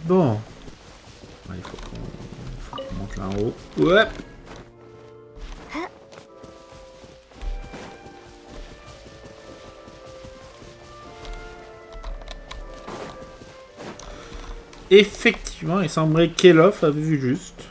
Bon. Ouais, faut qu'on monte là en haut. Ouais. Effectivement, il semblerait qu'Elof avait vu juste.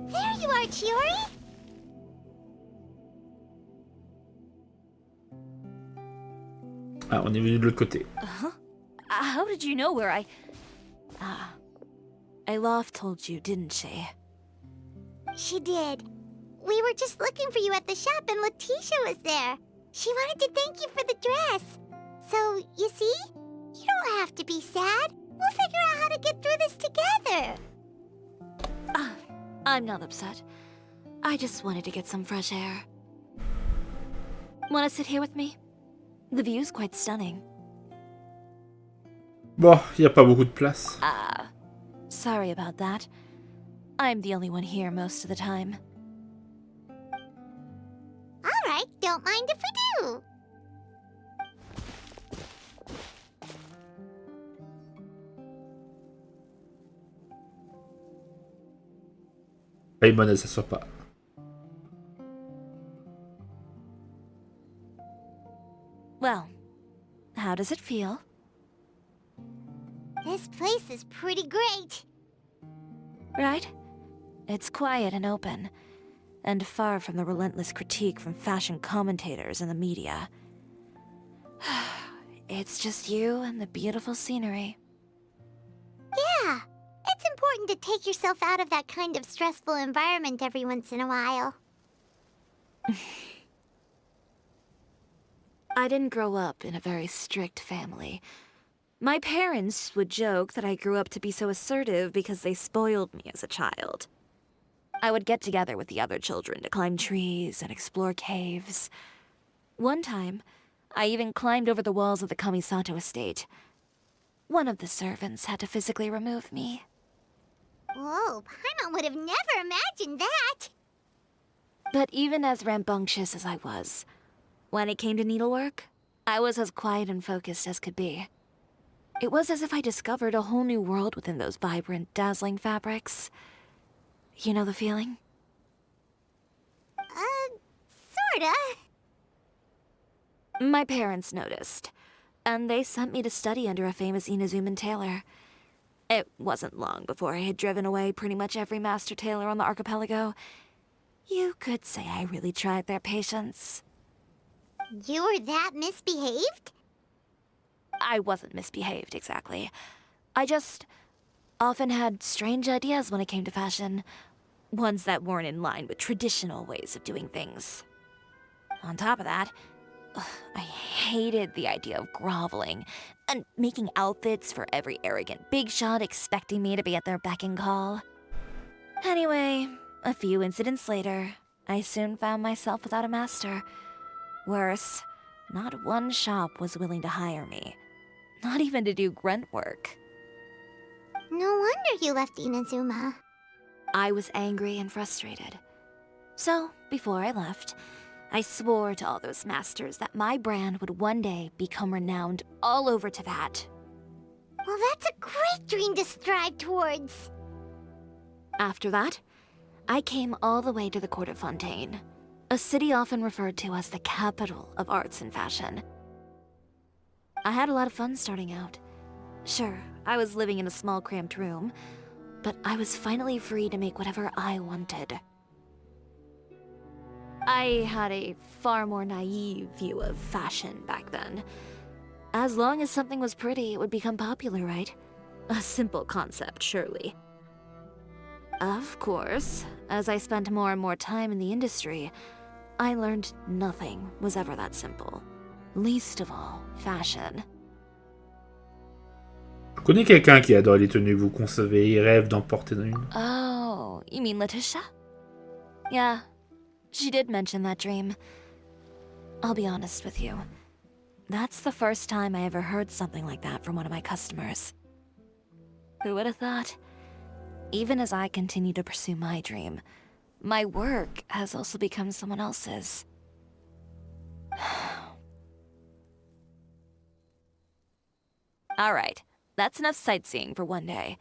There you are, Chiori! Ah, on est venu de l'autre côté. How did you know where Alof told you, didn't she? She did. We were just looking for you at the shop and Letitia was there. She wanted to thank you for the dress. So, you see? You don't have to be sad. We'll figure out how to get through this together. I'm not upset. I just wanted to get some fresh air. Wanna sit here with me? The view's quite stunning. Bon, y a pas beaucoup de place. Sorry about that. I'm the only one here most of the time. Alright, don't mind if we do. Paimon, elle s'assoit pas. Well, how does it feel? This place is pretty great. Right? It's quiet and open, and far from the relentless critique from fashion commentators and the media. It's just you and the beautiful scenery. Yeah, it's important to take yourself out of that kind of stressful environment every once in a while. I didn't grow up in a very strict family. My parents would joke that I grew up to be so assertive because they spoiled me as a child. I would get together with the other children to climb trees and explore caves. One time, I even climbed over the walls of the Kamisato estate. One of the servants had to physically remove me. Whoa, Paimon would have never imagined that. But even as rambunctious as I was, when it came to needlework, I was as quiet and focused as could be. It was as if I discovered a whole new world within those vibrant, dazzling fabrics. You know the feeling? Sorta. My parents noticed, and they sent me to study under a famous Inazuman tailor. It wasn't long before I had driven away pretty much every master tailor on the archipelago. You could say I really tried their patience. You were that misbehaved? I wasn't misbehaved, exactly. I just often had strange ideas when it came to fashion. Ones that weren't in line with traditional ways of doing things. On top of that, I hated the idea of groveling and making outfits for every arrogant big shot expecting me to be at their beck and call. Anyway, a few incidents later, I soon found myself without a master. Worse, not one shop was willing to hire me. Not even to do grunt work. No wonder you left Inazuma. I was angry and frustrated. So, before I left, I swore to all those masters that my brand would one day become renowned all over Teyvat. Well, that's a great dream to strive towards. After that, I came all the way to the court of Fontaine, a city often referred to as the capital of arts and fashion. I had a lot of fun starting out. Sure, I was living in a small cramped room, but I was finally free to make whatever I wanted. I had a far more naive view of fashion back then. As long as something was pretty, it would become popular, right? A simple concept, surely. Of course, as I spent more and more time in the industry, I learned nothing was ever that simple. Least of all, fashion. Je connais quelqu'un qui adore les tenues que vous concevez et rêve d'en porter une. Oh, you mean Letitia? Yeah, she did mention that dream. I'll be honest with you. That's the first time I ever heard something like that from one of my customers. Who would have thought? Even as I continue to pursue my dream, my work has also become someone else's. Alright, that's enough sightseeing for one day.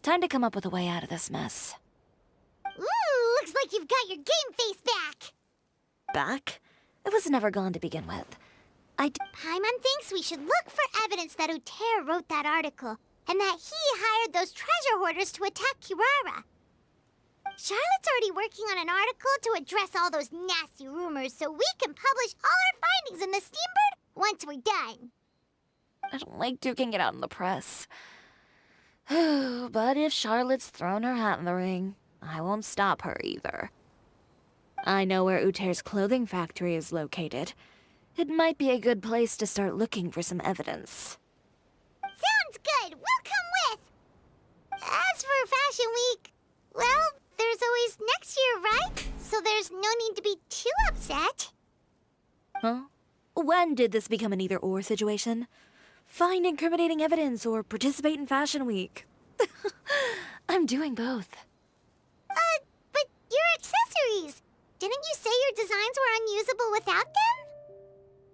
Time to come up with a way out of this mess. Ooh, looks like you've got your game face back! Back? It was never gone to begin with. Paimon thinks we should look for evidence that Uter wrote that article, and that he hired those treasure hoarders to attack Kirara. Charlotte's already working on an article to address all those nasty rumors so we can publish all our findings in the Steambird once we're done. I don't like duking it out in the press. But if Charlotte's thrown her hat in the ring, I won't stop her either. I know where Uter's clothing factory is located. It might be a good place to start looking for some evidence. Sounds good! We'll come with! As for Fashion Week, well, there's always next year, right? So there's no need to be too upset. Huh? When did this become an either-or situation? Find incriminating evidence or participate in Fashion Week. I'm doing both. But your accessories! Didn't you say your designs were unusable without them?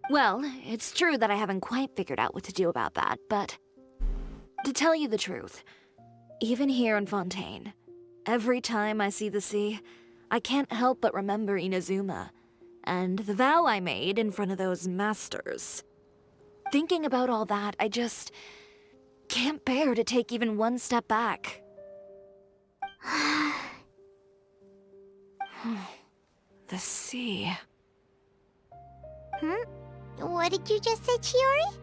Well, it's true that I haven't quite figured out what to do about that, but to tell you the truth, even here in Fontaine, every time I see the sea, I can't help but remember Inazuma, and the vow I made in front of those masters. Thinking about all that, I just can't bear to take even one step back. The sea. What did you just say, Chiori?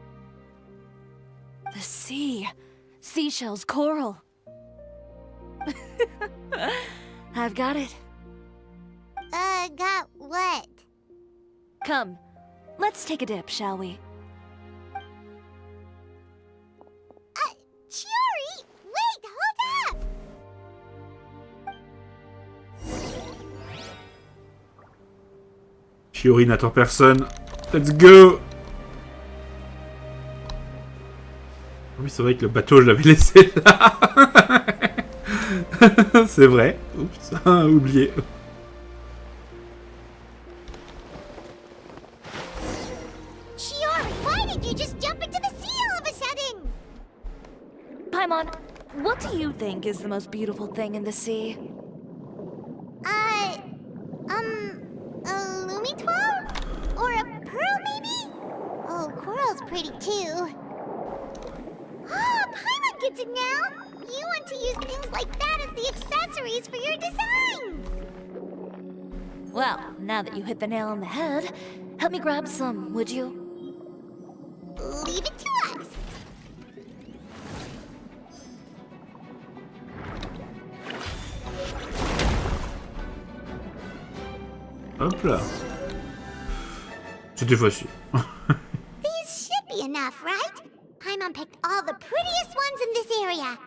The sea. Seashells, coral. I've got it. Got what? Come, let's take a dip, shall we? Chiori! Wait, hold up! Chiori n'attend personne. Let's go! Oui, c'est vrai que le bateau, je l'avais laissé là. C'est vrai. Oups, oublié. Chiori, why did you just jump into the sea all of a sudden? Paimon, what do you think is the most beautiful thing in the sea? A Lumitwall? Or a pearl, maybe? Oh, coral's pretty too. Oh, Paimon gets it now! You want to use things like that as the accessories for your designs! Well, now that you hit the nail on the head, help me grab some, would you? Leave it to us! Hop là. C'était facile. These should be enough, right? Paimon picked all the prettiest ones in this area.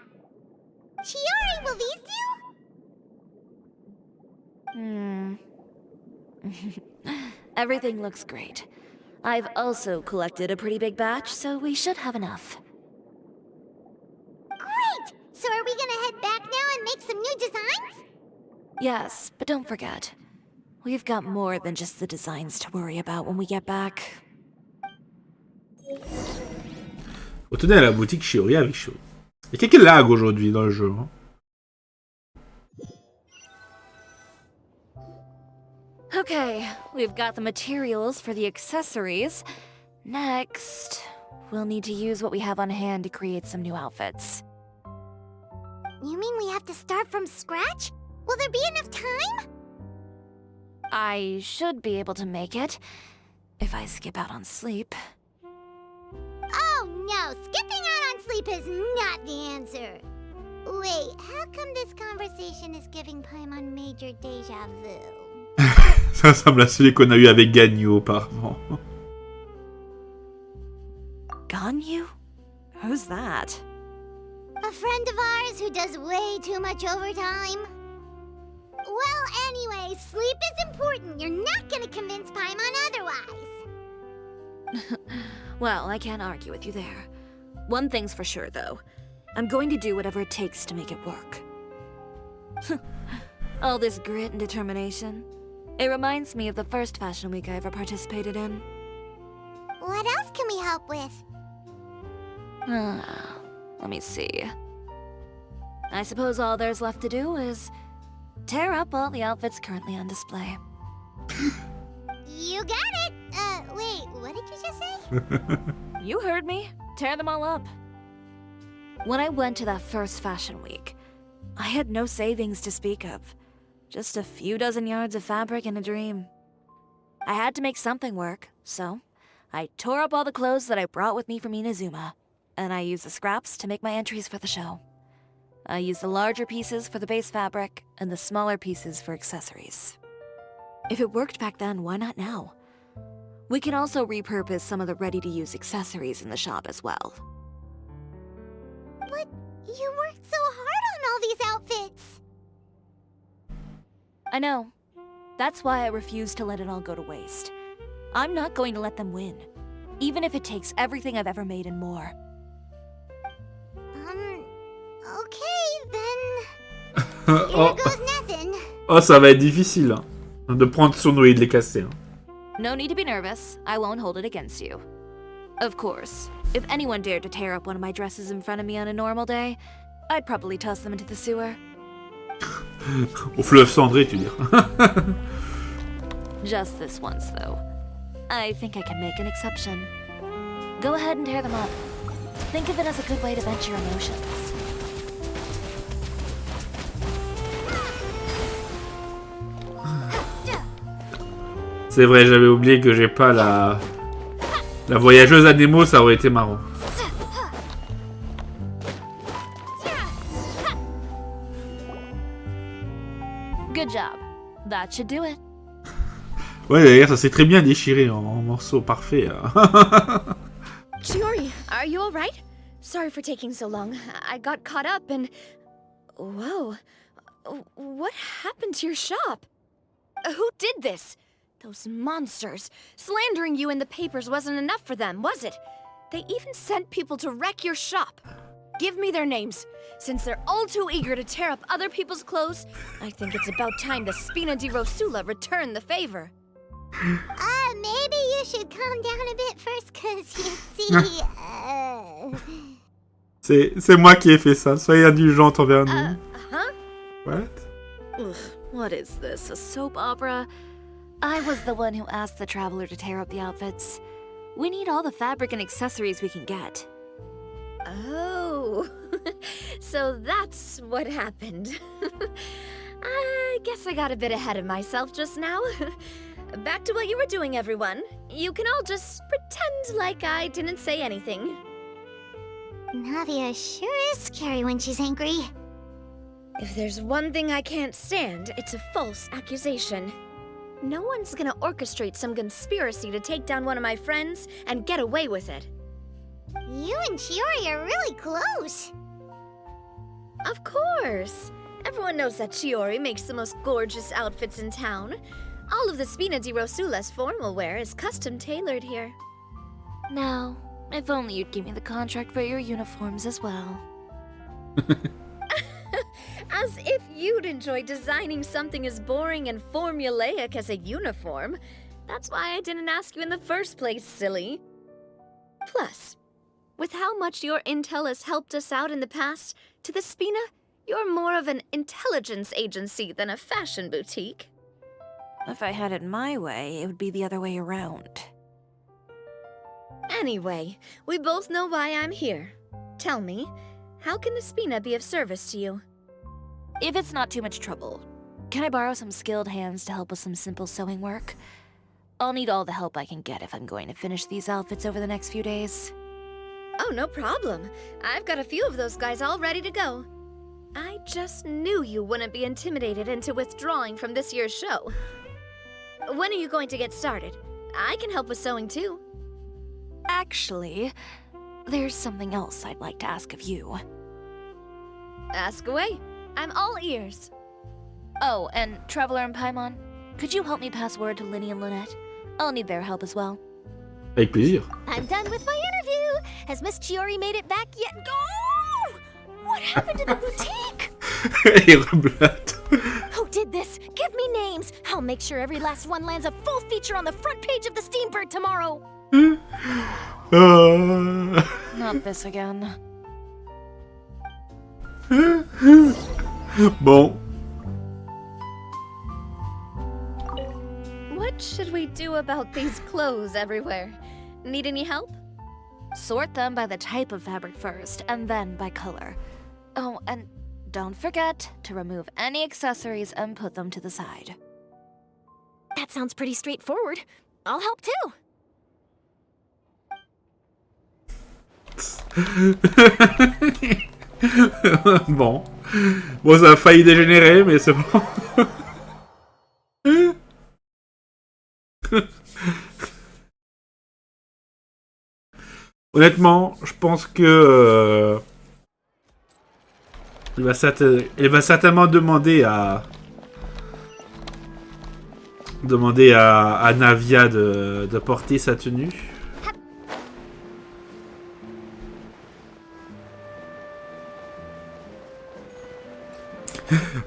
Chiori, will these do? Everything looks great. I've also collected a pretty big batch, so we should have enough. Great! So are we gonna head back now and make some new designs? Yes, but don't forget, we've got more than just the designs to worry about when we get back. Retournez à la boutique Chiori avec chaud. Il y a quelques lags aujourd'hui dans le jeu. Hein. Okay, we've got the materials for the accessories. Next, we'll need to use what we have on hand to create some new outfits. You mean we have to start from scratch? Will there be enough time? I should be able to make it, if I skip out on sleep. Oh no, skipping out on sleep is not the answer. Wait, how come this conversation is giving Paimon major déjà vu? Ça ressemble à celui qu'on a eu avec Ganyu auparavant. Ganyu? Who's that? A friend of ours who does way too much overtime. Well, anyway, sleep is important. You're not gonna convince Paimon otherwise. Well, I can't argue with you there. One thing's for sure, though. I'm going to do whatever it takes to make it work. All this grit and determination. It reminds me of the first fashion week I ever participated in. What else can we help with? Let me see. I suppose all there's left to do is tear up all the outfits currently on display. You got it! Wait, what did you just say? You heard me. Tear them all up. When I went to that first fashion week, I had no savings to speak of. Just a few dozen yards of fabric and a dream. I had to make something work, so I tore up all the clothes that I brought with me from Inazuma, and I used the scraps to make my entries for the show. I used the larger pieces for the base fabric, and the smaller pieces for accessories. If it worked back then, why not now? We can also repurpose some of the ready-to-use accessories in the shop as well. But you worked so hard on all these outfits! I know. That's why I refuse to let it all go to waste. I'm not going to let them win, even if it takes everything I've ever made and more. Okay, then... Here goes nothing. Oh, ça va être difficile, hein, de prendre son noix et de les casser. Hein. No need to be nervous. I won't hold it against you. Of course, if anyone dared to tear up one of my dresses in front of me on a normal day, I'd probably toss them into the sewer. Au fleuve cendré, tu diras. Just this once, though. I think I can make an exception. Go ahead and tear them up. Think of it as a good way to vent your emotions. C'est vrai, j'avais oublié que j'ai pas la voyageuse à Nemo, ça aurait été marrant. Good job. That should do it. Ouais, d'ailleurs, ça s'est très bien déchiré en morceaux parfaits. Chiori, are you alright? Sorry for taking so long. I got caught up and... Whoa. What happened to your shop? Who did this? Those monsters. Slandering you in the papers wasn't enough for them, was it? They even sent people to wreck your shop. Give me their names. Since they're all too eager to tear up other people's clothes, I think it's about time the Spina di Rosula return the favor. Maybe you should calm down a bit first, cause you see, C'est moi qui ai fait ça. Soyez indulgente envers nous. Huh? What? Ugh, what is this, a soap opera? I was the one who asked the traveler to tear up the outfits. We need all the fabric and accessories we can get. Oh, so that's what happened. I guess I got a bit ahead of myself just now. Back to what you were doing, everyone. You can all just pretend like I didn't say anything. Navia sure is scary when she's angry. If there's one thing I can't stand, it's a false accusation. No one's gonna orchestrate some conspiracy to take down one of my friends and get away with it. You and Chiori are really close. Of course. Everyone knows that Chiori makes the most gorgeous outfits in town. All of the Spina di Rosula's formal wear is custom tailored here. Now, if only you'd give me the contract for your uniforms as well. As if you'd enjoy designing something as boring and formulaic as a uniform. That's why I didn't ask you in the first place, silly. Plus, with how much your intel has helped us out in the past, to the Spina, you're more of an intelligence agency than a fashion boutique. If I had it my way, it would be the other way around. Anyway, we both know why I'm here. Tell me, how can the Spina be of service to you? If it's not too much trouble, can I borrow some skilled hands to help with some simple sewing work? I'll need all the help I can get if I'm going to finish these outfits over the next few days. Oh, no problem. I've got a few of those guys all ready to go. I just knew you wouldn't be intimidated into withdrawing from this year's show. When are you going to get started? I can help with sewing too. Actually, there's something else I'd like to ask of you. Ask away. I'm all ears. Oh, and Traveler and Paimon, could you help me pass word to Linny and Lynette? I'll need their help as well. Avec plaisir. I'm done with my interview. Has Miss Chiori made it back yet? Oh! What happened to the boutique? Et reblotte. Who did I'll make sure every last one lands a full feature on the front page of the Steambird tomorrow. Not this again. Bon. What should we do about these clothes everywhere? Need any help? Sort them by the type of fabric first, and then by color. Oh, and don't forget to remove any accessories and put them to the side. That sounds pretty straightforward. I'll help too. Bon. Bon, ça a failli dégénérer, mais c'est bon. Honnêtement, je pense que elle va certainement demander à Navia de porter sa tenue.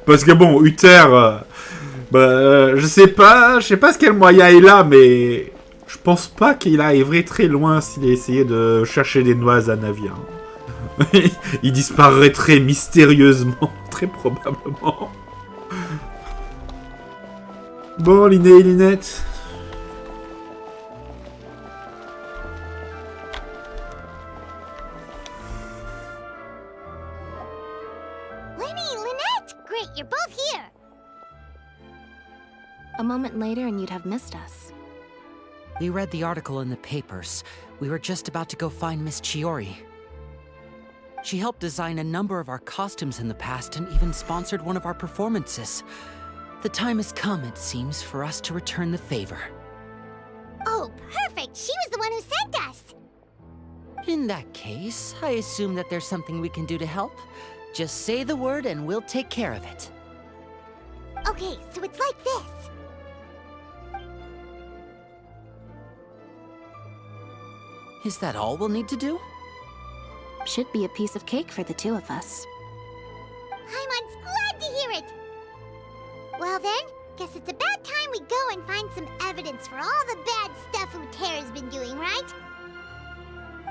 Parce que bon, Uther, je sais pas ce quel moyen il a, mais je pense pas qu'il arriverait très loin s'il essayait de chercher des noix à Navia. Il disparaîtrait très mystérieusement, très probablement. Bon, Liné et Linette. Lenny, Lynette! Great, you're both here! A moment later and you'd have missed us. We read the article in the papers. We were just about to go find Miss Chiori. She helped design a number of our costumes in the past and even sponsored one of our performances. The time has come, it seems, for us to return the favor. Oh, perfect! She was the one who sent us! In that case, I assume that there's something we can do to help. Just say the word and we'll take care of it. Okay, so it's like this. Is that all we'll need to do? Should be a piece of cake for the two of us. Paimon's glad to hear it! Well then, guess it's about time we go and find some evidence for all the bad stuff Uther's been doing, right?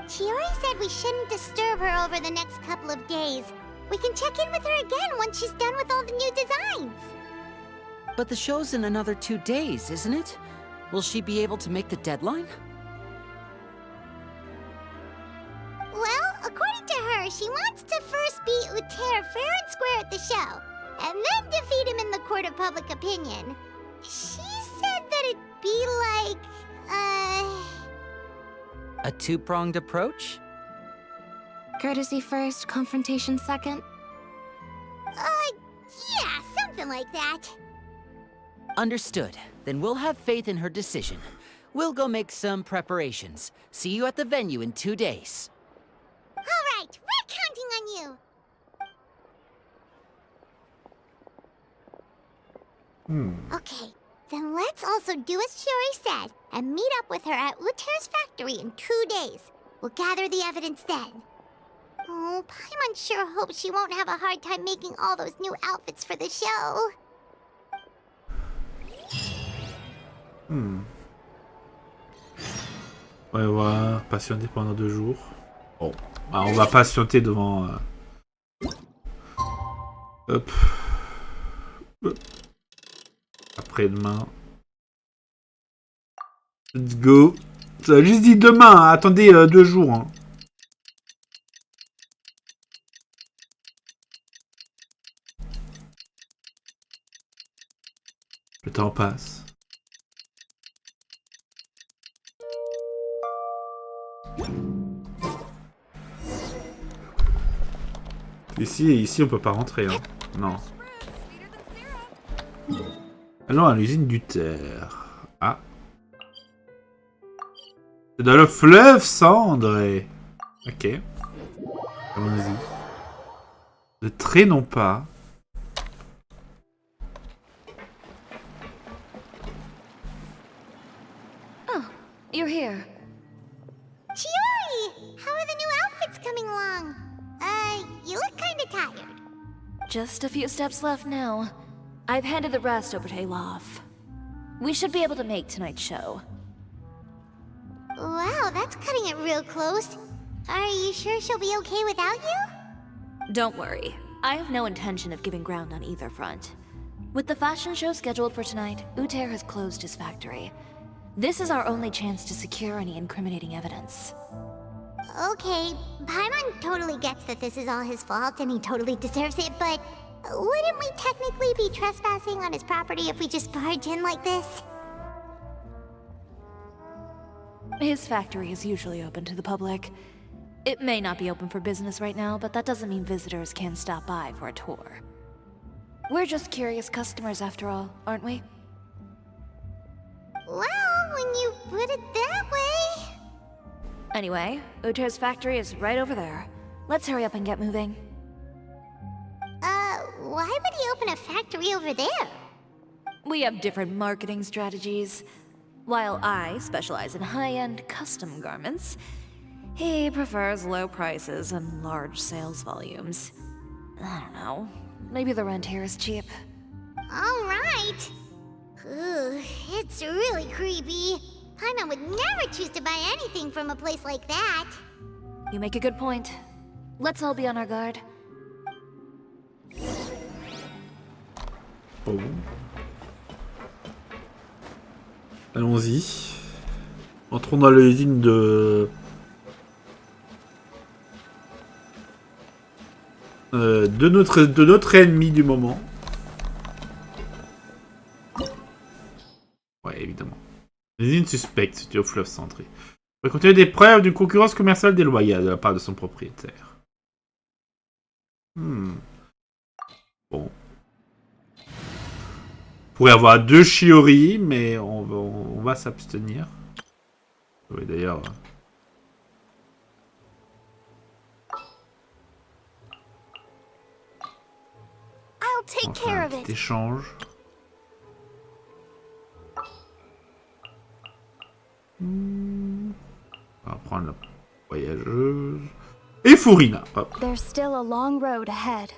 Chiori said we shouldn't disturb her over the next couple of days. We can check in with her again once she's done with all the new designs. But the show's in another 2 days, isn't it? Will she be able to make the deadline? Well, according to her, she wants to first beat Uther fair and square at the show, and then defeat him in the court of public opinion. She said that it'd be like, A two-pronged approach? Courtesy first, confrontation second. yeah, something like that. Understood. Then we'll have faith in her decision. We'll go make some preparations. See you at the venue in 2 days. All right, we're counting on you. Okay, then let's also do as Chiori said and meet up with her at Uther's factory in 2 days. We'll gather the evidence then. Oh, Paimon sure hopes she won't have a hard time making all those new outfits for the show. Ouais, on va patienter pendant 2 jours. Bon, bah, on va patienter devant... Hop. Après-demain. Let's go. Ça a juste dit demain, hein. Attendez 2 jours. Hein. Le temps passe. Ici on peut pas rentrer, hein. Non. Allons à l'usine d'Uther. Ah. C'est dans le fleuve Cendré. Ok. Allons-y. Ne traînons pas. Oh, you're here. Chiori! How are the new outfits coming along? You look kinda tired. Just a few steps left now. I've handed the rest over to Olaf. We should be able to make tonight's show. Wow, that's cutting it real close. Are you sure she'll be okay without you? Don't worry. I have no intention of giving ground on either front. With the fashion show scheduled for tonight, Uter has closed his factory. This is our only chance to secure any incriminating evidence. Okay, Paimon totally gets that this is all his fault and he totally deserves it, but wouldn't we technically be trespassing on his property if we just barge in like this? His factory is usually open to the public. It may not be open for business right now, but that doesn't mean visitors can't stop by for a tour. We're just curious customers after all, aren't we? Well, when you put it that way... Anyway, Uter's factory is right over there. Let's hurry up and get moving. Why would he open a factory over there? We have different marketing strategies. While I specialize in high-end custom garments, he prefers low prices and large sales volumes. I don't know. Maybe the rent here is cheap. Alright. It's really creepy. Paimon would never choose to buy anything from a place like that. You make a good point. Let's all be on our guard. Bon. Allons-y. Entrons dans l'usine de notre ennemi du moment. Ouais, évidemment. L'usine suspecte située au fleuve centré. Il contenir des preuves d'une concurrence commerciale déloyale de la part de son propriétaire. Bon. On pourrait avoir 2 Chiori, mais on va s'abstenir. Oui, d'ailleurs. I'll take care of Petit it. échange. On va prendre la voyageuse. Et Furina. Hop. There's still a long road ahead.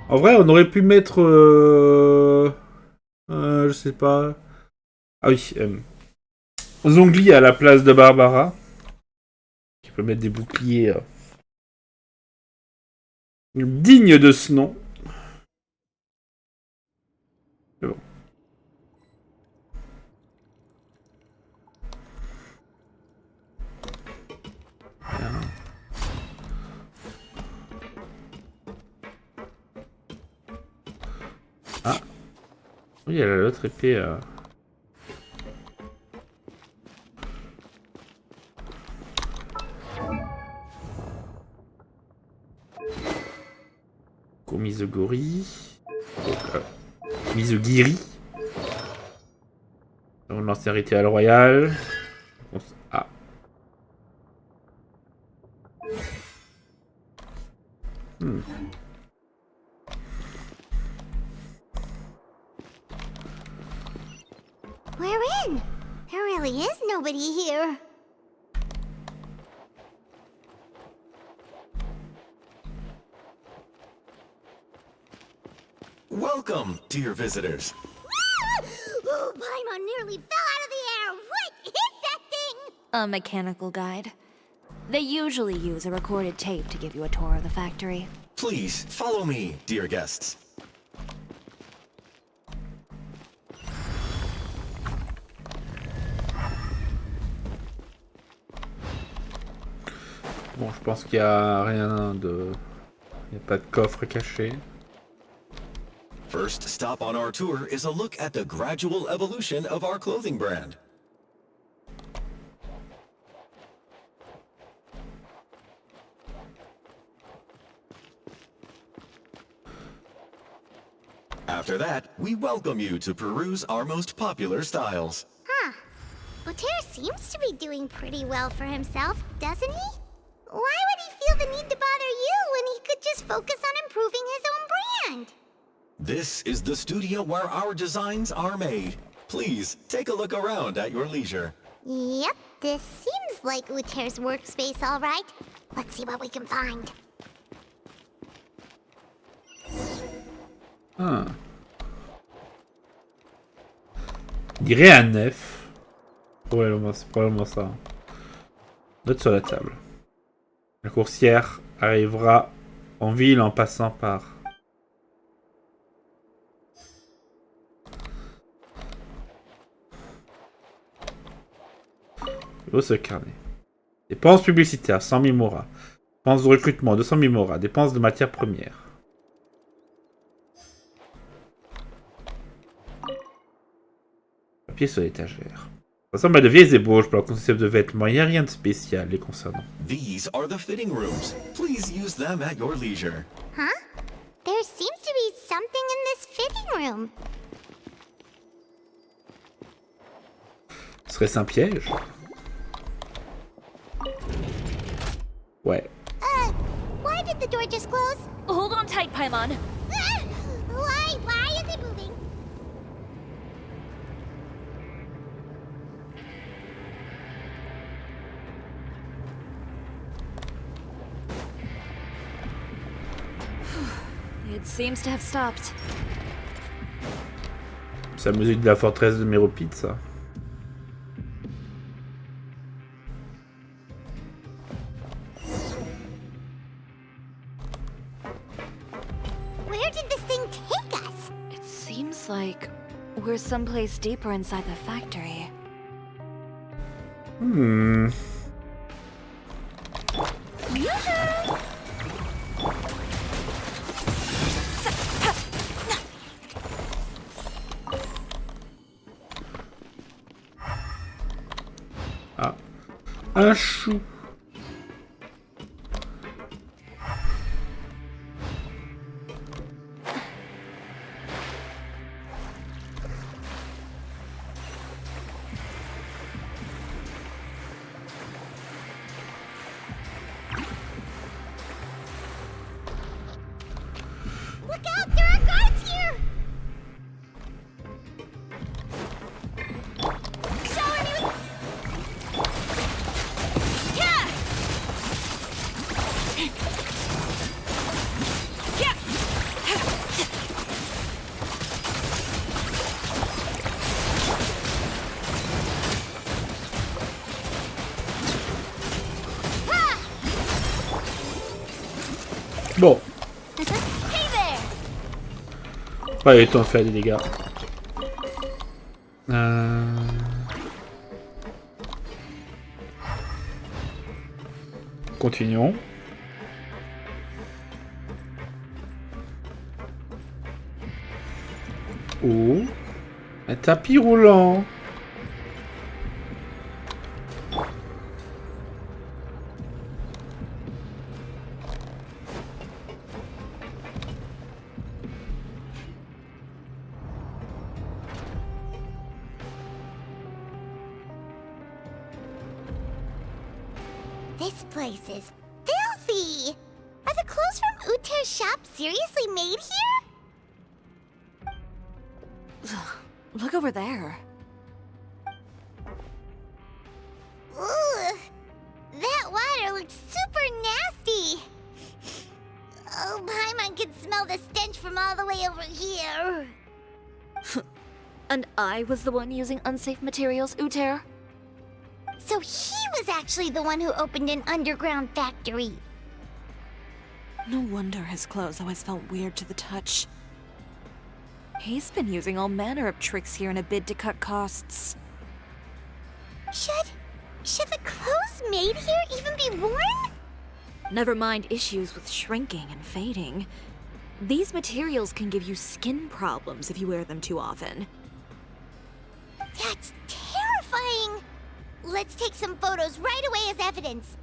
En vrai, on aurait pu mettre... je sais pas... Ah oui. Zongli à la place de Barbara. Qui peut mettre des boucliers... dignes de ce nom. C'est bon. Bien. Ah. Oui, elle a l'autre épée. Komizogori. Mizugiri. On lance rituel royal. Ah. We're in. There really is nobody here. Welcome, dear visitors. Oh, Paimon nearly fell out of the air. What is that thing? A mechanical guide. They usually use a recorded tape to give you a tour of the factory. Please follow me, dear guests. Bon, je pense qu'il y a rien de... Il n'y a pas de coffre caché. First stop on our tour is a look at the gradual evolution of our clothing brand. After that, we welcome you to peruse our most popular styles. Huh. Oter seems to be doing pretty well for himself, doesn't he? Why would he feel the need to bother you when he could just focus on improving his own brand? This is the studio where our designs are made. Please, take a look around at your leisure. Yep, this seems like Uter's workspace, all right. Let's see what we can find. Ah. On dirait un F. C'est probablement ça. Note sur la table. La coursière arrivera en ville en passant par... Où ce carnet? Dépenses publicitaires, 100 000 moras. Dépenses de recrutement, 200 000 moras. Dépenses de matières premières. Papier sur l'étagère. Ça ressemble à de vieilles ébauches pour le concept de vêtements. Il n'y a rien de spécial les concernant. These are the fitting rooms. Please use them at your leisure. Huh? There seems to be something in this fitting room. Serait-ce un piège? Ouais. Why did the door just close? Hold on tight, Paimon. Why is it moving? It seems to have stopped. C'est la musique de la forteresse de Méropide, ça. Where did this thing take us? It seems like we're someplace deeper inside the factory. Ah. Un chou. Look out, there are guards here! Shower me with... Yeah! Bon. Hey there! Ouais, il est temps de faire des dégâts. Continuons. Oh, un tapis roulant. This place is filthy! Are the clothes from Uter's shop seriously made here? Look over there. Ugh! That water looks super nasty! Oh, Paimon can smell the stench from all the way over here! And I was the one using unsafe materials, Uter? So he was actually the one who opened an underground factory. No wonder his clothes always felt weird to the touch. He's been using all manner of tricks here in a bid to cut costs. Should the clothes made here even be worn? Never mind issues with shrinking and fading. These materials can give you skin problems if you wear them too often. That's terrifying! Let's take some photos right away as evidence.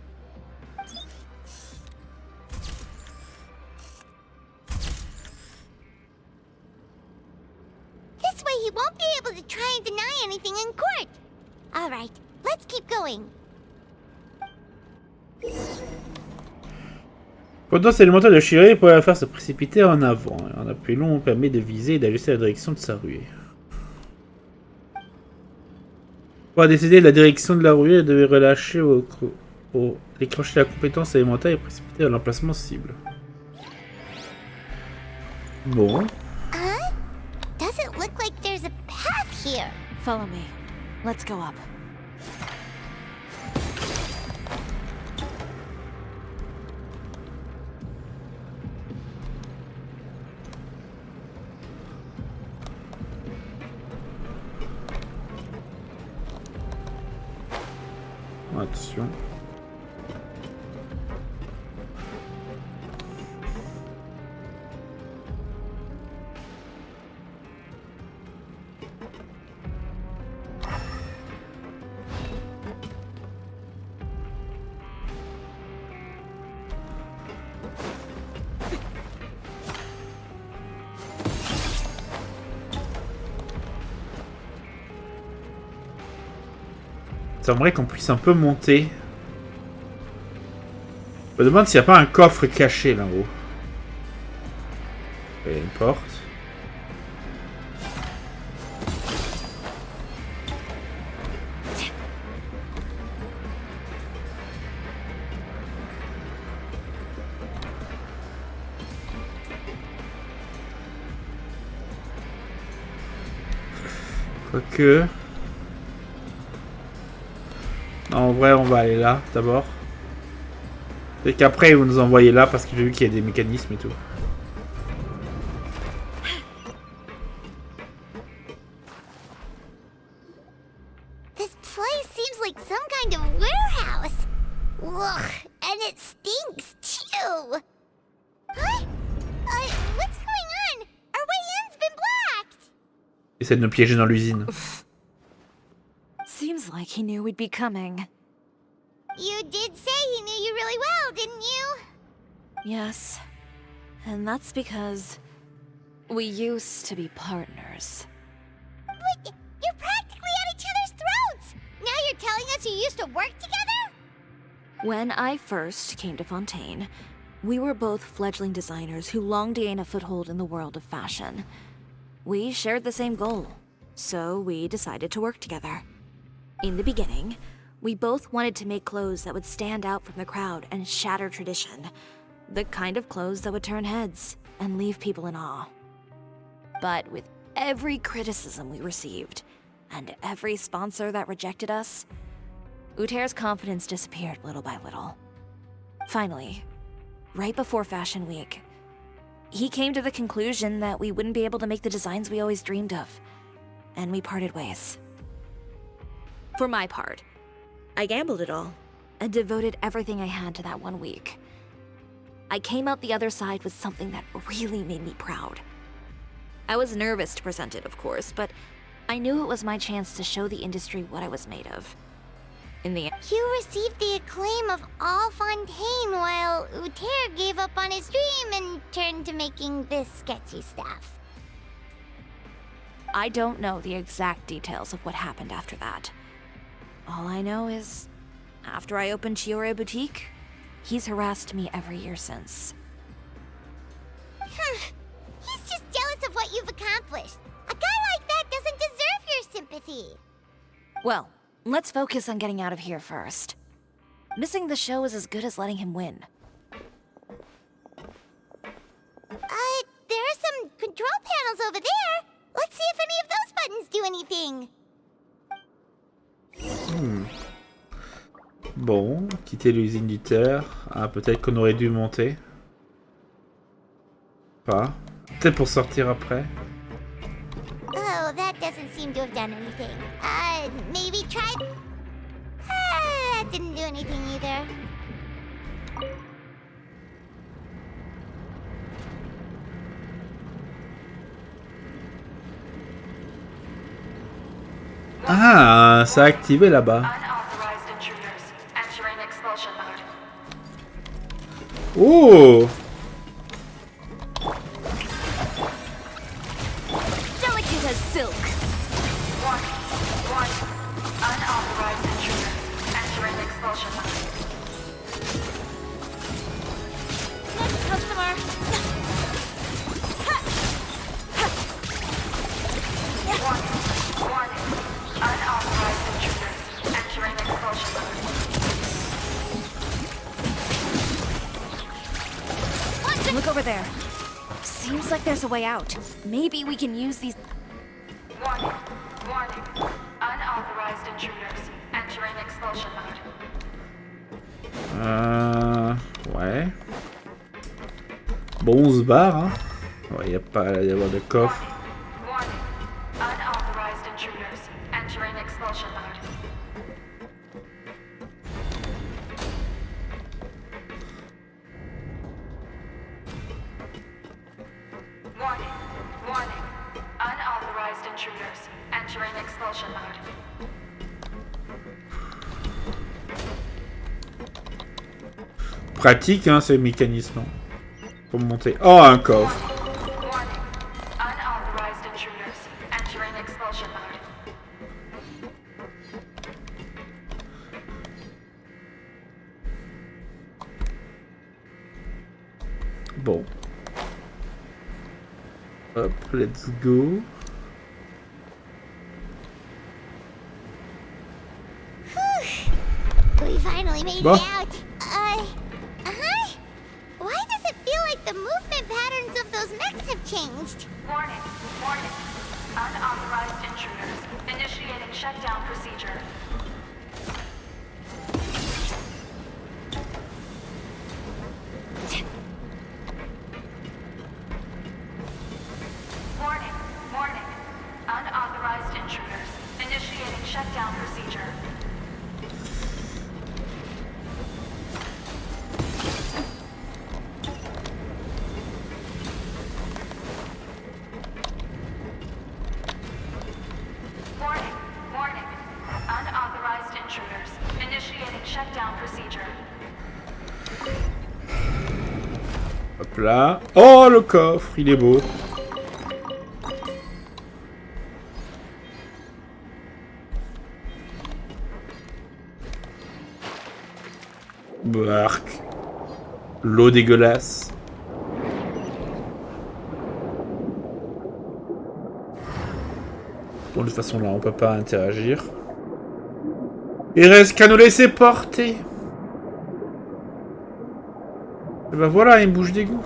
This way he won't be able to try and deny anything in court. All right, let's keep going. Pendant c'est le moteur de Chiori pour la faire se précipiter en avant. En appui long permet de viser et d'ajuster la direction de sa ruée. Pour décider de la direction de la ruée, elle devait relâcher déclencher la compétence élémentaire et précipiter à l'emplacement cible. Bon. Ah, Follow me. Let's go up. Attention. J'aimerais qu'on puisse un peu monter. Je me demande s'il n'y a pas un coffre caché là-haut. Il y a une porte. Quoique... En vrai, on va aller là, d'abord. Et qu'après, vous nous envoyez là, parce que j'ai vu qu'il y a des mécanismes et tout. This place seems like some kind of warehouse. Ugh, and it stinks, too. Huh? What's going on? Our way in's been blocked. Essaie de nous piéger dans l'usine. Seems like he knew we'd be coming. You did say he knew you really well, didn't you? Yes. And that's because we used to be partners. But you're practically at each other's throats. Now you're telling us you used to work together? When I first came to Fontaine, we were both fledgling designers who longed to gain a foothold in the world of fashion. We shared the same goal, so we decided to work together. In the beginning, we both wanted to make clothes that would stand out from the crowd and shatter tradition. The kind of clothes that would turn heads and leave people in awe. But with every criticism we received, and every sponsor that rejected us, Uter's confidence disappeared little by little. Finally, right before Fashion Week, he came to the conclusion that we wouldn't be able to make the designs we always dreamed of, and we parted ways. For my part, I gambled it all and devoted everything I had to that 1 week. I came out the other side with something that really made me proud. I was nervous to present it, of course, but I knew it was my chance to show the industry what I was made of. In the end, You received the acclaim of all Fontaine while Uter gave up on his dream and turned to making this sketchy stuff. I don't know the exact details of what happened after that. All I know is, after I opened Chiori Boutique, he's harassed me every year since. He's just jealous of what you've accomplished. A guy like that doesn't deserve your sympathy. Well, let's focus on getting out of here first. Missing the show is as good as letting him win. There are some control panels over there. Let's see if any of those buttons do anything. Bon, quitter l'usine du terre. Ah, peut-être qu'on aurait dû monter. Pas. Peut-être pour sortir après. Oh, that doesn't seem to have done anything. Maybe try... that didn't do anything either. Ah, ça a activé là-bas. Unauthorized intruders entering expulsion mode. Oh! Delicate as silk. Warning. Unauthorized intruders entering expulsion mode. Next customer. Warning. Unauthorized intruders entering expulsion mode. Look over there. Seems like there's a way out. Maybe we can use these... Warning. Entering expulsion mode. Ouais. Bon, on se barre, hein. Ouais, y a pas à y avoir de coffre. Warning. Unauthorized intruders. Entering expulsion mode. Warning. Warning. Unauthorized intruders. Entering expulsion mode. Pratique, hein, ces mécanismes. Pour monter. Oh, un coffre. Warning. Unauthorized intruders. Entering expulsion mode. Bon. Hop, let's go. We finally made Bon. it out. Why does it feel like the movement patterns of those mechs have changed? Warning. Warning. Unauthorized intruders. Initiating shutdown procedure. Warning. Warning. Unauthorized intruders. Initiating shutdown procedure. Warning. Warning. Unauthorized intruders. Initiating shutdown procedure. Hop là. Oh, le coffre, il est beau. Bark. L'eau dégueulasse. Bon, de toute façon, là, on peut pas interagir. Il reste qu'à nous laisser porter. Et ben voilà, une bouche d'égout.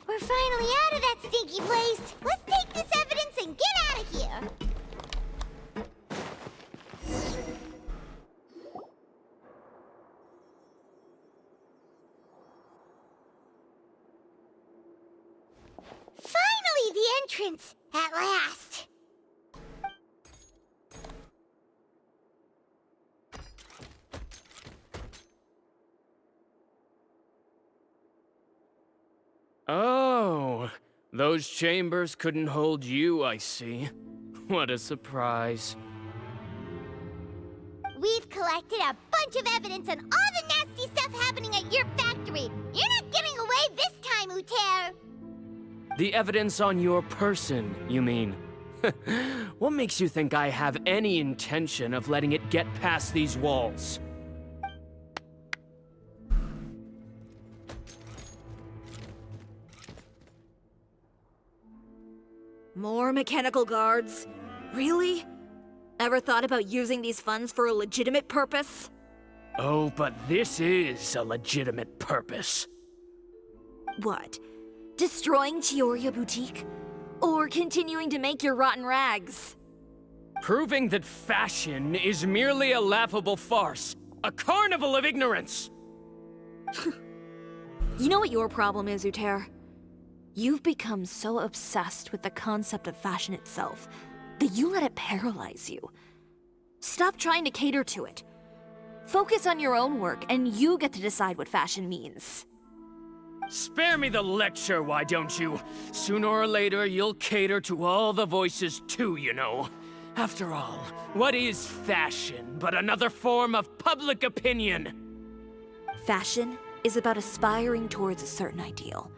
We're finally out of that stinky place. Let's take this evidence and get out of here. Finally, the entrance! At last! Oh, those chambers couldn't hold you, I see. What a surprise. We've collected a bunch of evidence on all the nasty stuff happening at your factory. You're not getting away this time, Uter. The evidence on your person, you mean? What makes you think I have any intention of letting it get past these walls? More mechanical guards? Really? Ever thought about using these funds for a legitimate purpose? Oh, but this is a legitimate purpose. What? Destroying Chiori Boutique? Or continuing to make your rotten rags? Proving that fashion is merely a laughable farce. A carnival of ignorance! You know what your problem is, Uter? You've become so obsessed with the concept of fashion itself that you let it paralyze you. Stop trying to cater to it. Focus on your own work, and you get to decide what fashion means. Spare me the lecture, why don't you? Sooner or later, you'll cater to all the voices too, you know. After all, what is fashion but another form of public opinion? Fashion is about aspiring towards a certain ideal,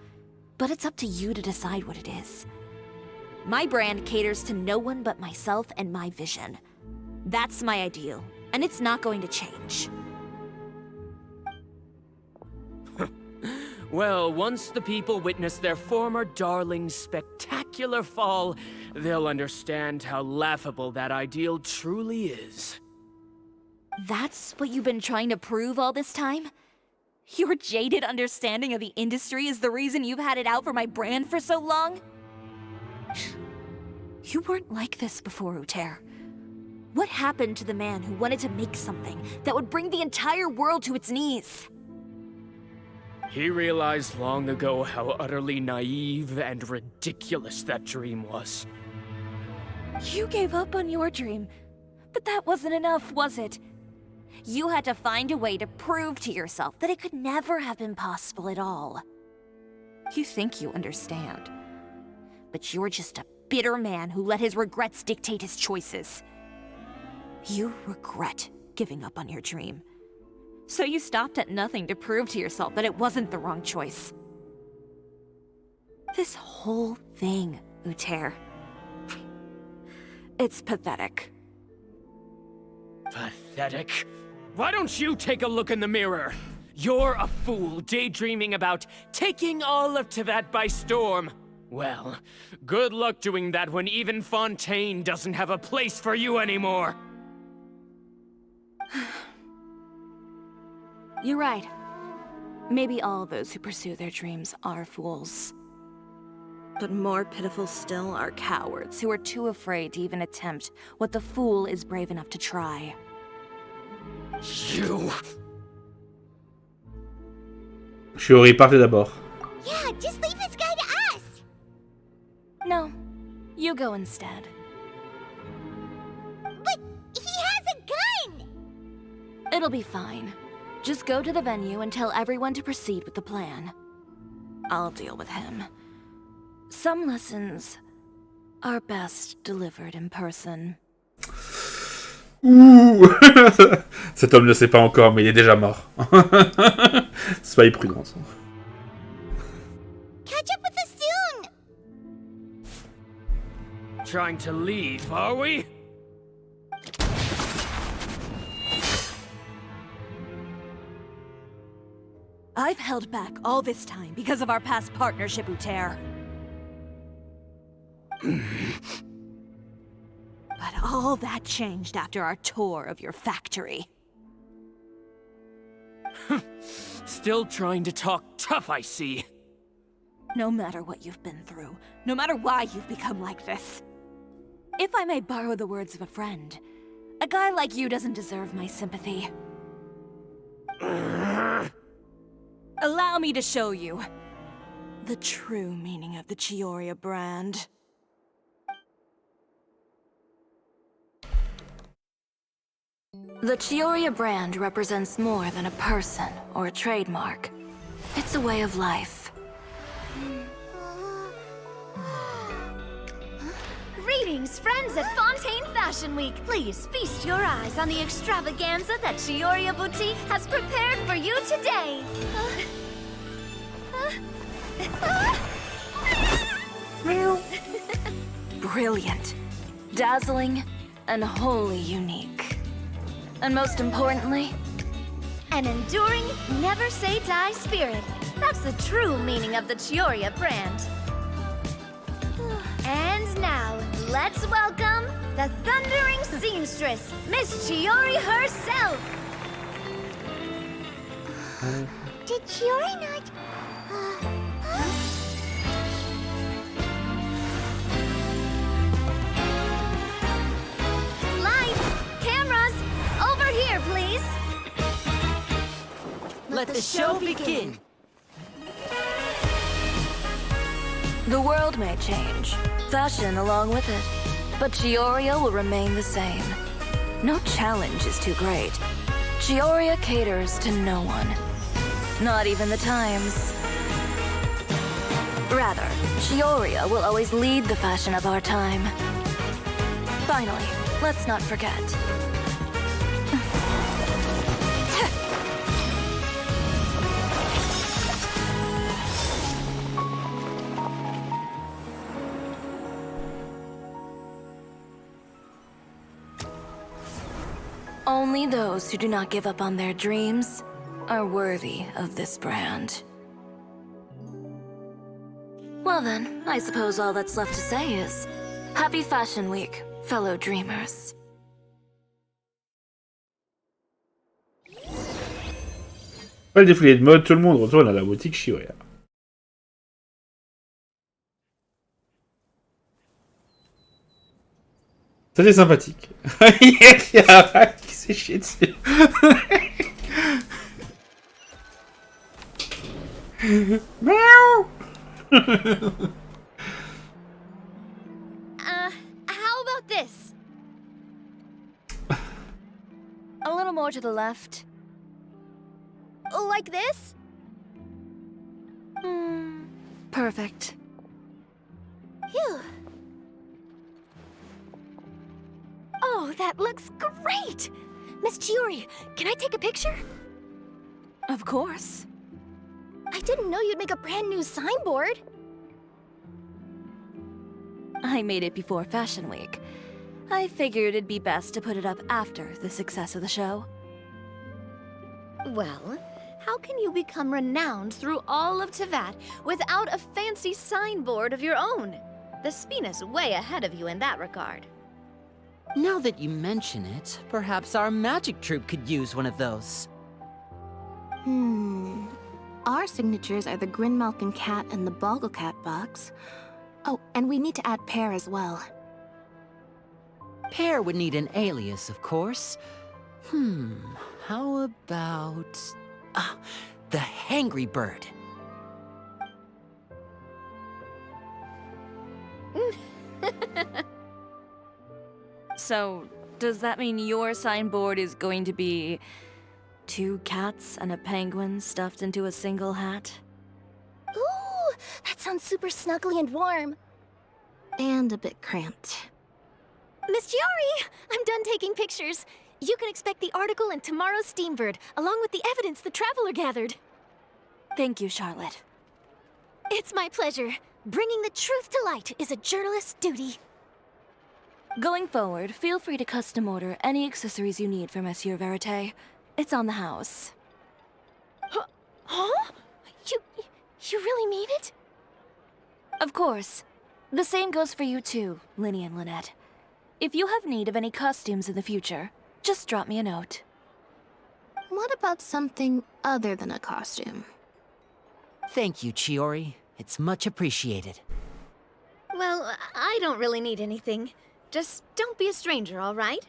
but it's up to you to decide what it is. My brand caters to no one but myself and my vision. That's my ideal, and it's not going to change. Well, once the people witness their former darling's spectacular fall, they'll understand how laughable that ideal truly is. That's what you've been trying to prove all this time? Your jaded understanding of the industry is the reason you've had it out for my brand for so long? You weren't like this before, Uter. What happened to the man who wanted to make something that would bring the entire world to its knees? He realized long ago how utterly naive and ridiculous that dream was. You gave up on your dream, but that wasn't enough, was it? You had to find a way to prove to yourself that it could never have been possible at all. You think you understand, but you're just a bitter man who let his regrets dictate his choices. You regret giving up on your dream. So you stopped at nothing to prove to yourself that it wasn't the wrong choice. This whole thing, Uter. It's pathetic. Pathetic? Why don't you take a look in the mirror? You're a fool daydreaming about taking all of Teyvat by storm. Well, good luck doing that when even Fontaine doesn't have a place for you anymore. You're right. Maybe all those who pursue their dreams are fools. But more pitiful still are cowards who are too afraid to even attempt what the fool is brave enough to try. You... Chiori, partez d'abord. Yeah, just leave this guy to us. No, you go instead. But he has a gun! It'll be fine. Just go to the venue and tell everyone to proceed with the plan. I'll deal with him. Some lessons are best delivered in person. Ouh. Cet homme ne sait pas encore, mais il est déjà mort. Soyez prudente. Catch up with us soon! Trying to leave, are we? I've held back all this time because of our past partnership, Uter. But all that changed after our tour of your factory. Still trying to talk tough, I see. No matter what you've been through, no matter why you've become like this. If I may borrow the words of a friend, a guy like you doesn't deserve my sympathy. Allow me to show you the true meaning of the Chiori brand. The Chiori brand represents more than a person or a trademark. It's a way of life. Greetings, friends at Fontaine Fashion Week. Please feast your eyes on the extravaganza that Chiori Boutique has prepared for you today. Brilliant, dazzling, and wholly unique. And most importantly, An enduring, never-say-die spirit. That's the true meaning of the Chiori brand. And now, let's welcome the thundering seamstress, Miss Chiori herself! Did Chiori not... Lights! Cameras! Over here, please! Let the show begin! the world may change, fashion along with it, but Chiori will remain the same. No challenge is too great. Chiori caters to no one, not even the times. Rather, Chiori will always lead the fashion of our time. Finally, let's not forget. Only those who do not give up on their dreams are worthy of this brand. Well then, I suppose all that's left to say is, Happy Fashion Week, fellow dreamers. Après le défilé de mode, tout le monde retourne à la boutique Chiori. Ça c'est sympathique. Il y a un rat qui s'est chié dessus. Miaou. How about this? A little more to the left. Like this? Perfect. Phew. Oh, that looks great! Miss Chiori, can I take a picture? Of course. I didn't know you'd make a brand new signboard. I made it before Fashion Week. I figured it'd be best to put it up after the success of the show. Well, how can you become renowned through all of Teyvat without a fancy signboard of your own? The Spina's way ahead of you in that regard. Now that you mention it, perhaps our magic troupe could use one of those. Our signatures are the Grinmalkin cat and the Bogglecat box. Oh, and we need to add Pear as well. Pear would need an alias, of course. How about... the Hangry Bird. So, does that mean your signboard is going to be 2 cats and a penguin stuffed into a single hat? Ooh, that sounds super snuggly and warm. And a bit cramped. Miss Chiori, I'm done taking pictures. You can expect the article in tomorrow's Steambird, along with the evidence the Traveler gathered. Thank you, Charlotte. It's my pleasure. Bringing the truth to light is a journalist's duty. Going forward, feel free to custom order any accessories you need for Monsieur Verite. It's on the house. Huh? You really mean it? Of course. The same goes for you too, Linny and Lynette. If you have need of any costumes in the future, just drop me a note. What about something other than a costume? Thank you, Chiori. It's much appreciated. Well, I don't really need anything. Just don't be a stranger, all right?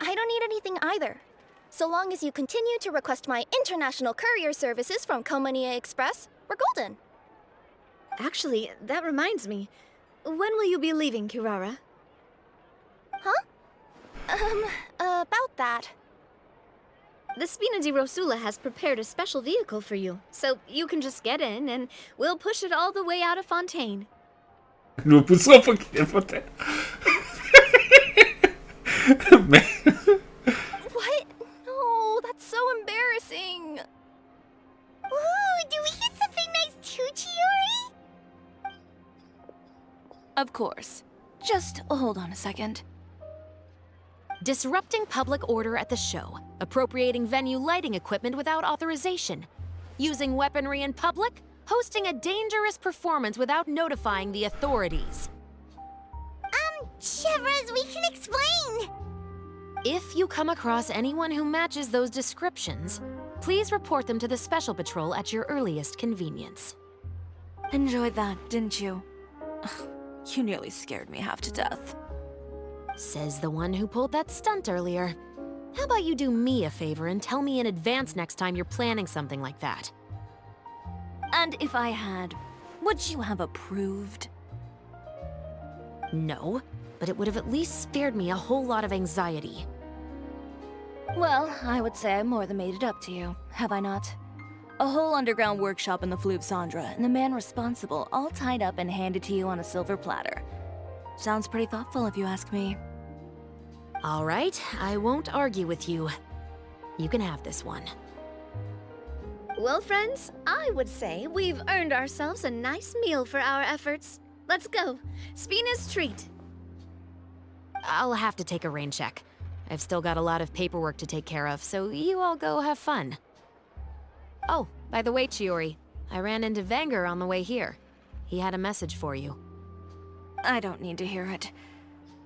I don't need anything either. So long as you continue to request my international courier services from Komania Express, we're golden. Actually, that reminds me. When will you be leaving, Kirara? Huh? About that. The Spina di Rosula has prepared a special vehicle for you, so you can just get in and we'll push it all the way out of Fontaine. Nous poussons pour qu'il ait fontaine. Mais... What? No, that's so embarrassing. Ooh, do we get something nice too, Chiori? Of course. Just hold on a second. Disrupting public order at the show, appropriating venue lighting equipment without authorization, using weaponry in public, hosting a dangerous performance without notifying the authorities. Shivers, we can explain! If you come across anyone who matches those descriptions, please report them to the Special Patrol at your earliest convenience. Enjoyed that, didn't you? You nearly scared me half to death. Says the one who pulled that stunt earlier. How about you do me a favor and tell me in advance next time you're planning something like that? And if I had, would you have approved? No, but it would have at least spared me a whole lot of anxiety. Well, I would say I more than made it up to you, have I not? A whole underground workshop in the Fleuve Cendre, and the man responsible all tied up and handed to you on a silver platter. Sounds pretty thoughtful if you ask me. All right, I won't argue with you. You can have this one. Well, friends, I would say we've earned ourselves a nice meal for our efforts. Let's go. Spina's treat. I'll have to take a rain check. I've still got a lot of paperwork to take care of, so you all go have fun. Oh, by the way, Chiori, I ran into Vanger on the way here. He had a message for you. I don't need to hear it.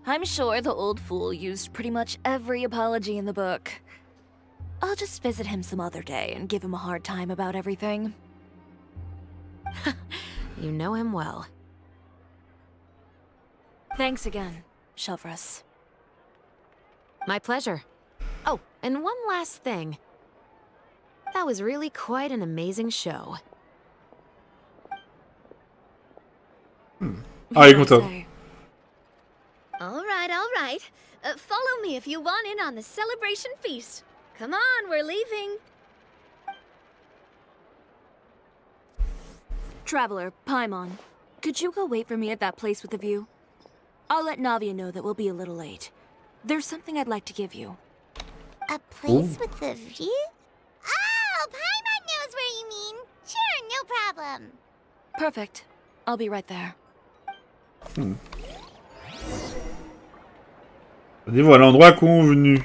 I'm sure the old fool used pretty much every apology in the book. I'll just visit him some other day and give him a hard time about everything. You know him well. Thanks again, Shelvrus. My pleasure. Oh, and one last thing. That was really quite an amazing show. Ah, il est content. All right. Follow me if you want in on the celebration feast. Come on, we're leaving. Traveler, Paimon, could you go wait for me at that place with the view? I'll let Navia know that we'll be a little late. There's something I'd like to give you. A place with a view? Oh, Paimon knows where you mean. Sure, no problem. Perfect. I'll be right there. Rendez-vous à l'endroit convenu.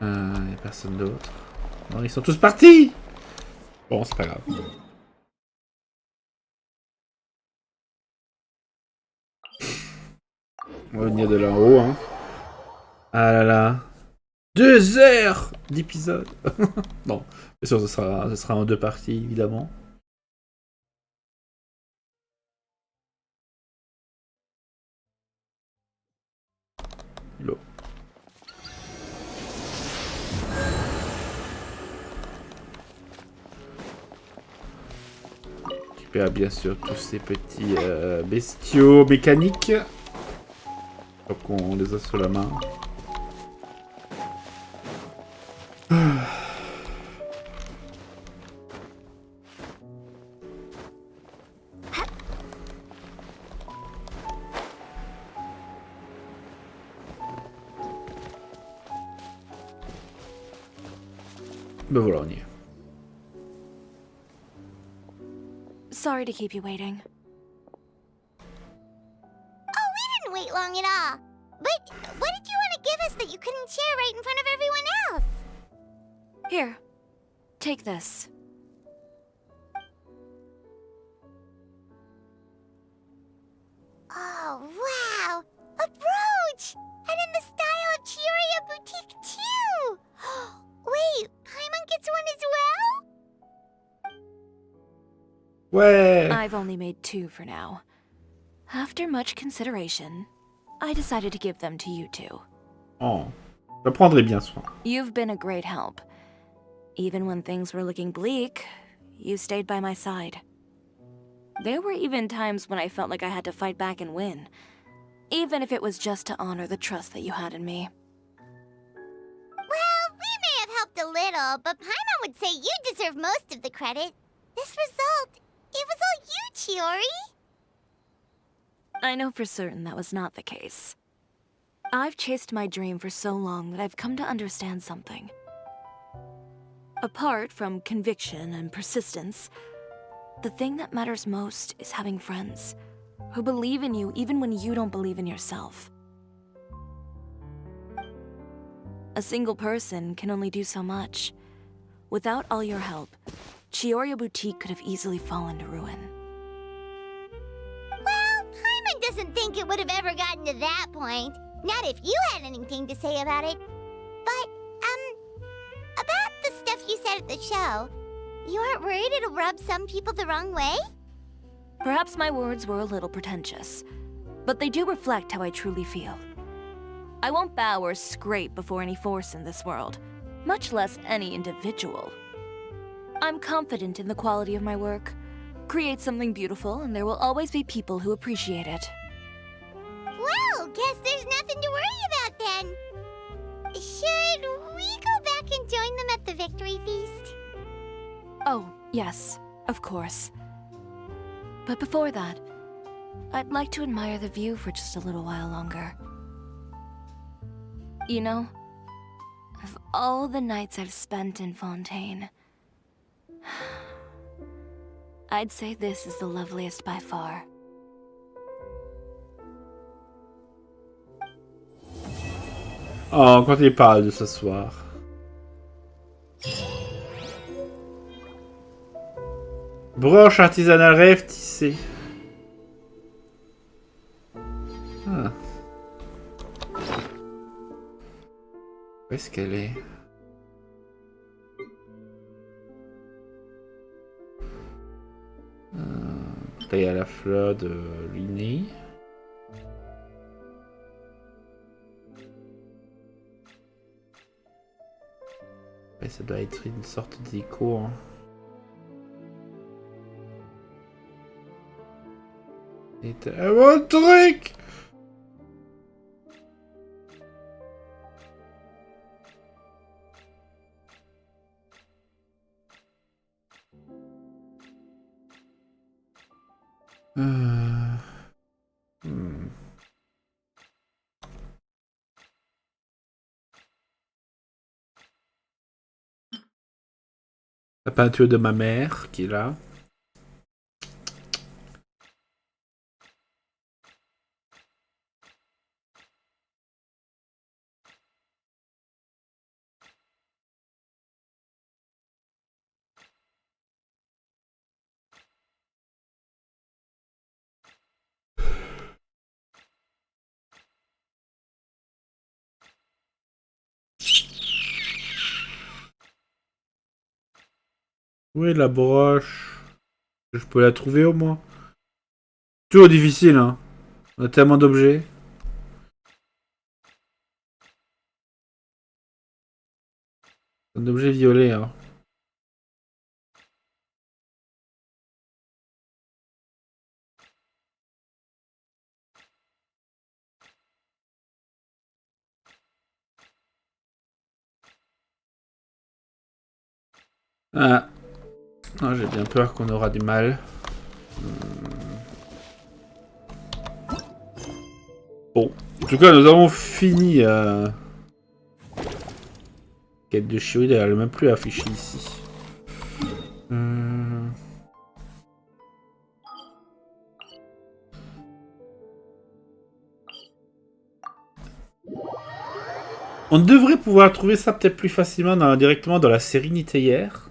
Y a personne d'autre. Non, ils sont tous partis. Bon, c'est pas grave. On va venir de là-haut, hein. Ah là là. 2 heures d'épisode. Non, bien sûr, ce sera en 2 parties, évidemment. L'eau. Récupère bien sûr tous ces petits bestiaux mécaniques. Donc on les a sur la main. Ben voilà, on y est. Sorry to keep you waiting. Oh, we didn't wait long at all. But what did you want to give us that you couldn't share right in front of everyone else? Here, take this. Oh, wow! A brooch! And in the style of Chiori boutique, too! Wait, Paimon gets one as well? Ouais! I've only made 2 for now. After much consideration, I decided to give them to you two. Oh, je prendrai bien soin. You've been a great help. Even when things were looking bleak, you stayed by my side. There were even times when I felt like I had to fight back and win, even if it was just to honor the trust that you had in me. Well, we may have helped a little, but Paimon would say you deserve most of the credit. This result, it was all you, Chiori. I know for certain that was not the case. I've chased my dream for so long that I've come to understand something. Apart from conviction and persistence, the thing that matters most is having friends who believe in you even when you don't believe in yourself. A single person can only do so much. Without all your help, Chiori Boutique could have easily fallen to ruin. Well, Paimon doesn't think it would have ever gotten to that point. Not if you had anything to say about it. But, about the stuff you said at the show, you aren't worried it'll rub some people the wrong way? Perhaps my words were a little pretentious, but they do reflect how I truly feel. I won't bow or scrape before any force in this world, much less any individual. I'm confident in the quality of my work. Create something beautiful, and there will always be people who appreciate it. Well, guess there's nothing to worry about then. Should we go back and join them at the victory feast? Oh, yes, of course. But before that, I'd like to admire the view for just a little while longer. You know, of all the nights I've spent in Fontaine, I'd say this is the loveliest by far. Oh, quand il parle de ce soir. Broche artisanale rêve tissée. Ah. Ouais, est-ce qu'elle est? Là, il y a la fleur de l'inné. Ouais, ça doit être une sorte d'écho. Hein. C'est un bon truc! La peinture de ma mère qui est là. Où est la broche? Je peux la trouver au moins. Toujours difficile, hein. On a tellement d'objets. Un objet violet, hein. Ah. Ah, j'ai bien peur qu'on aura du mal. Bon. En tout cas, nous avons fini. Quête de Chiori, elle n'est même plus affichée ici. On devrait pouvoir trouver ça peut-être plus facilement directement dans la sérénité hier.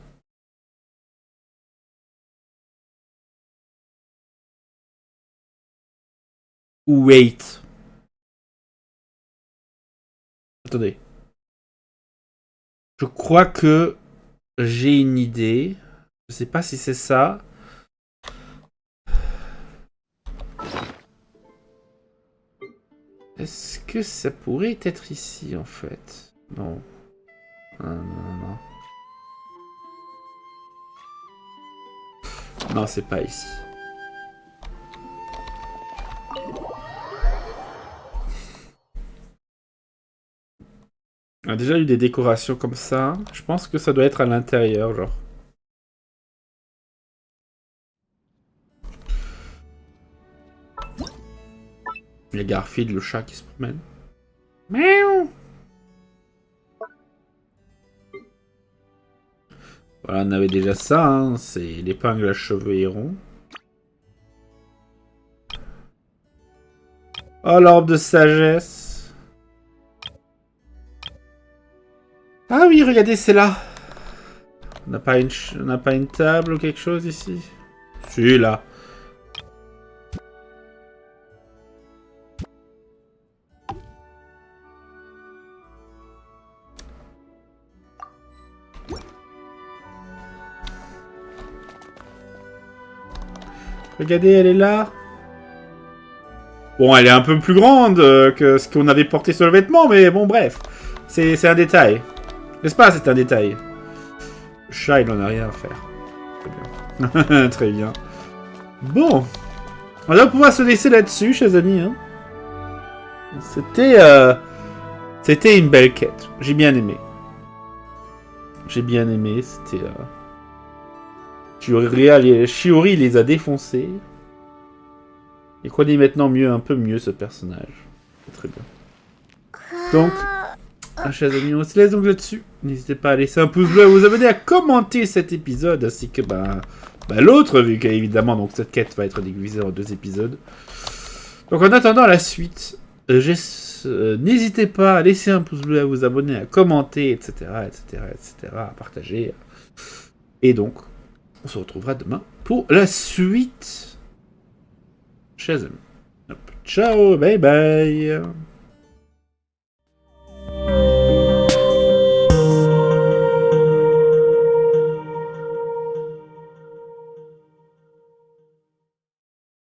Ou wait. Attendez. Je crois que j'ai une idée. Je sais pas si c'est ça. Est-ce que ça pourrait être ici en fait? Non. Non. Non, c'est pas ici. On a déjà eu des décorations comme ça. Je pense que ça doit être à l'intérieur, genre. Il y a Garfield, le chat qui se promène. Miaou! Voilà, on avait déjà ça, hein. C'est l'épingle à cheveux et rond. Oh, l'orbe de sagesse. Ah oui, regardez, c'est là. On n'a pas une table ou quelque chose ici? Si, là. Regardez, elle est là. Bon, elle est un peu plus grande que ce qu'on avait porté sur le vêtement, mais bon, bref. C'est un détail. N'est-ce pas, c'est un détail. Le chat, il en a rien à faire. Très bien. Très bien. Bon. On va pouvoir se laisser là-dessus, chers amis. Hein. C'était une belle quête. J'ai bien aimé. C'était... Chiori les a défoncés. Et connaît maintenant un peu mieux ce personnage. C'est très bien. Donc, chers amis, on se laisse donc là-dessus. N'hésitez pas à laisser un pouce bleu, à vous abonner, à commenter cet épisode, ainsi que l'autre, vu qu'évidemment donc cette quête va être divisée en 2 épisodes. Donc en attendant la suite, n'hésitez pas à laisser un pouce bleu, à vous abonner, à commenter, etc., à partager. Et donc, on se retrouvera demain pour la suite. Chers amis. Ciao, bye bye.